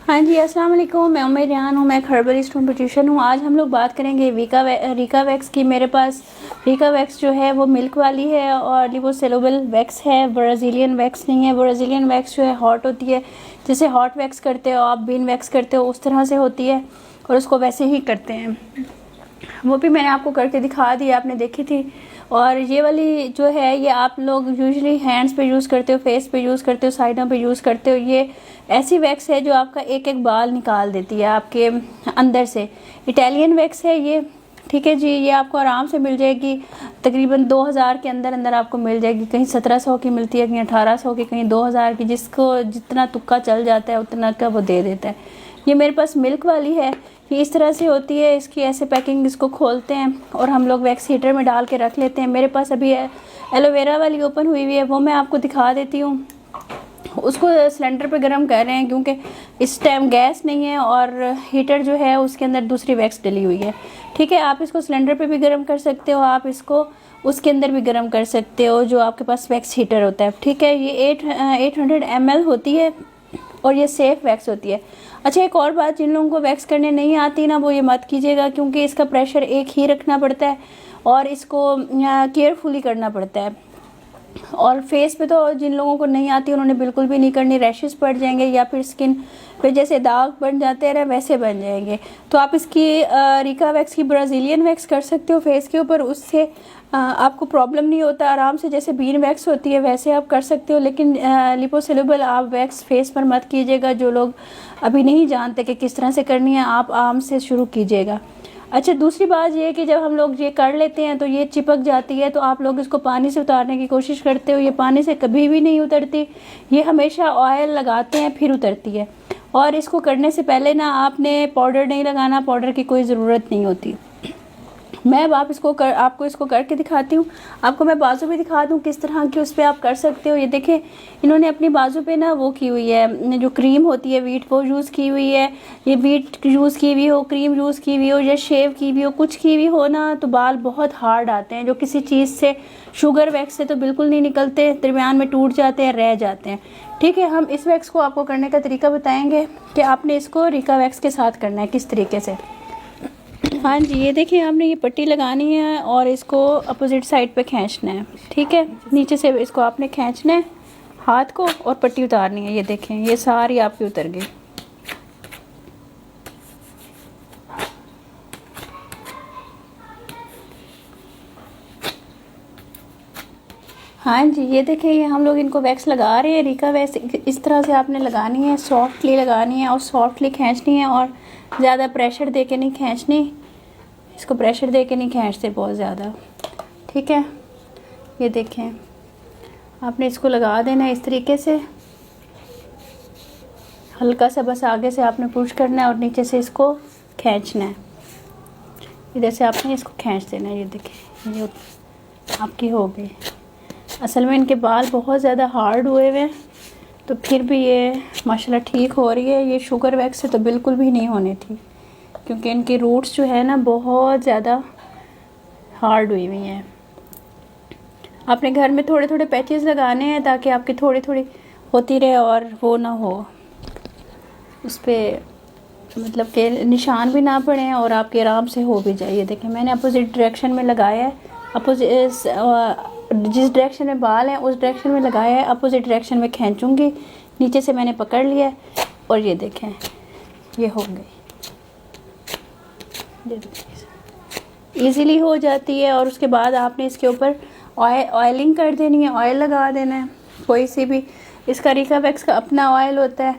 हाँ जी, अस्सलाम वालेकुम। मैं उम्र रियान हूँ। मैं एक हर्बलिस्ट हूँ, ब्यूटिशियन हूँ। आज हम लोग बात करेंगे रीका वैक्स की। मेरे पास रीका वैक्स जो है वो मिल्क वाली है और लिपोसोल्यूबल वैक्स है, ब्राज़ीलियन वैक्स नहीं है। ब्राज़ीलियन वैक्स जो है हॉट होती है, जैसे हॉट वैक्स करते हो आप, बीन वैक्स करते हो, उस तरह से होती है और उसको वैसे ही करते हैं। वो भी मैंने आपको करके दिखा दी, आपने देखी थी। और ये वाली जो है ये आप लोग यूजुअली हैंड्स पे यूज़ करते हो, फेस पे यूज़ करते हो, साइडों पे यूज़ करते हो। ये ऐसी वैक्स है जो आपका एक एक बाल निकाल देती है आपके अंदर से। इटालियन वैक्स है ये, ठीक है जी। ये आपको आराम से मिल जाएगी, तकरीबन 2000 के अंदर अंदर आपको मिल जाएगी। कहीं 1700 की मिलती है, कहीं 1800 की, कहीं 2000 की। जिसको जितना तुक्का चल जाता है उतना का वो दे देता है। ये मेरे पास मिल्क वाली है, ये इस तरह से होती है। इसकी ऐसे पैकिंग, इसको खोलते हैं और हम लोग वैक्स हीटर में डाल के रख लेते हैं। मेरे पास अभी एलोवेरा वाली ओपन हुई हुई है, वो मैं आपको दिखा देती हूँ। उसको सिलेंडर पे गर्म कर रहे हैं क्योंकि इस टाइम गैस नहीं है और हीटर जो है उसके अंदर दूसरी वैक्स डली हुई है, ठीक है। आप इसको सिलेंडर पे भी गर्म कर सकते हो, आप इसको उसके अंदर भी गर्म कर सकते हो जो आपके पास वैक्स हीटर होता है, ठीक है। ये 800 ml होती है और ये सेफ वैक्स होती है। अच्छा, एक और बात, जिन लोगों को वैक्स करने नहीं आती ना, वो ये मत कीजिएगा क्योंकि इसका प्रेशर एक ही रखना पड़ता है और इसको केयरफुली करना पड़ता है। और फेस पे तो जिन लोगों को नहीं आती उन्होंने बिल्कुल भी नहीं करनी, रैशेस पड़ जाएंगे या फिर स्किन पे जैसे दाग बन जाते हैं वैसे बन जाएंगे। तो आप इसकी रीका वैक्स की ब्राज़ीलियन वैक्स कर सकते हो फेस के ऊपर, उससे आपको प्रॉब्लम नहीं होता। आराम से जैसे बीन वैक्स होती है वैसे आप कर सकते हो, लेकिन लिपोसोल्यूबल आप वैक्स फेस पर मत कीजिएगा। जो लोग अभी नहीं जानते कि किस तरह से करनी है, आप आराम से शुरू कीजिएगा। अच्छा, दूसरी बात ये है कि जब हम लोग ये कर लेते हैं तो ये चिपक जाती है, तो आप लोग इसको पानी से उतारने की कोशिश करते हो, ये पानी से कभी भी नहीं उतरती। ये हमेशा ऑयल लगाते हैं फिर उतरती है। और इसको करने से पहले ना आपने पाउडर नहीं लगाना, पाउडर की कोई ज़रूरत नहीं होती। मैं अब आपको इसको करके दिखाती हूँ। आपको मैं बाजू भी दिखा दूँ किस तरह की उस पर आप कर सकते हो। ये देखें, इन्होंने अपनी बाजू पे ना वो की हुई है, जो क्रीम होती है वीट, वो यूज़ की हुई है। ये वीट यूज़ की हुई हो, क्रीम यूज़ की हुई हो या शेव की हुई हो, कुछ की हुई हो ना, तो बाल बहुत हार्ड आते हैं। जो किसी चीज़ से, शुगर वैक्स से तो बिल्कुल नहीं निकलते, दरमियान में टूट जाते हैं, रह जाते हैं, ठीक है। हम इस वैक्स को आपको करने का तरीका बताएंगे कि आपने इसको रीका वैक्स के साथ करना है किस तरीके से। हाँ जी, ये देखिए, आपने ये पट्टी लगानी है और इसको अपोजिट साइड पे खींचना है, ठीक है। नीचे से इसको आपने खींचना है हाथ को और पट्टी उतारनी है। ये देखें, ये सारी आपकी उतर गई। हाँ जी, ये देखें, ये हम लोग इनको वैक्स लगा रहे हैं। रीका वैक्स इस तरह से आपने लगानी है, सॉफ्टली लगानी है और सॉफ्टली खींचनी है और ज़्यादा प्रेशर दे के नहीं खींचनी। इसको प्रेशर दे के नहीं खींचते बहुत ज़्यादा, ठीक है। ये देखें, आपने इसको लगा देना है इस तरीके से, हल्का सा बस आगे से आपने पुश करना है और नीचे से इसको खींचना है। इधर से आपने इसको खींच देना है। ये देखें, ये आपकी हो गई। असल में इनके बाल बहुत ज़्यादा हार्ड हुए हुए हैं, तो फिर भी ये माशाल्लाह ठीक हो रही है। ये शुगर वैक्स से तो बिल्कुल भी नहीं होनी थी क्योंकि इनकी रूट्स जो है ना बहुत ज़्यादा हार्ड हुई हुई हैं। आपने घर में थोड़े थोड़े पैचेस लगाने हैं ताकि आपकी थोड़ी थोड़ी होती रहे और वो ना हो, उस पर मतलब के निशान भी ना पड़े और आपके आराम से हो भी जाए। देखें, मैंने अपोजिट डायरेक्शन में लगाया है। जिस डायरेक्शन में बाल हैं उस डायरेक्शन में लगाया है, अपोजिट डायरेक्शन में खींचूंगी। नीचे से मैंने पकड़ लिया है और ये देखें, ये हो गई। ईज़िली हो जाती है। और उसके बाद आपने इसके ऊपर ऑयलिंग कर देनी है, ऑयल लगा देना है कोई सी भी। इसका रीका वैक्स का अपना ऑयल होता है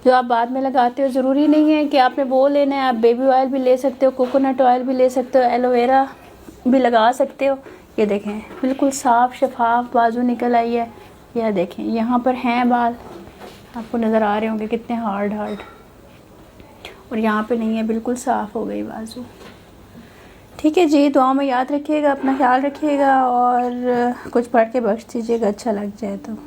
जो आप बाद में लगाते हो। ज़रूरी नहीं है कि आपने वो लेना है, आप बेबी ऑयल भी ले सकते हो, कोकोनट ऑयल भी ले सकते हो, एलोवेरा भी लगा सकते हो। ये देखें, बिल्कुल साफ़ शफाफ बाजू निकल आई है। यह देखें, यहाँ पर हैं बाल, आपको नज़र आ रहे होंगे कितने हार्ड हार्ड, और यहाँ पे नहीं है, बिल्कुल साफ़ हो गई बाजू, ठीक है जी। दुआ में याद रखिएगा, अपना ख्याल रखिएगा और कुछ पढ़ के बख्श दीजिएगा अच्छा लग जाए तो।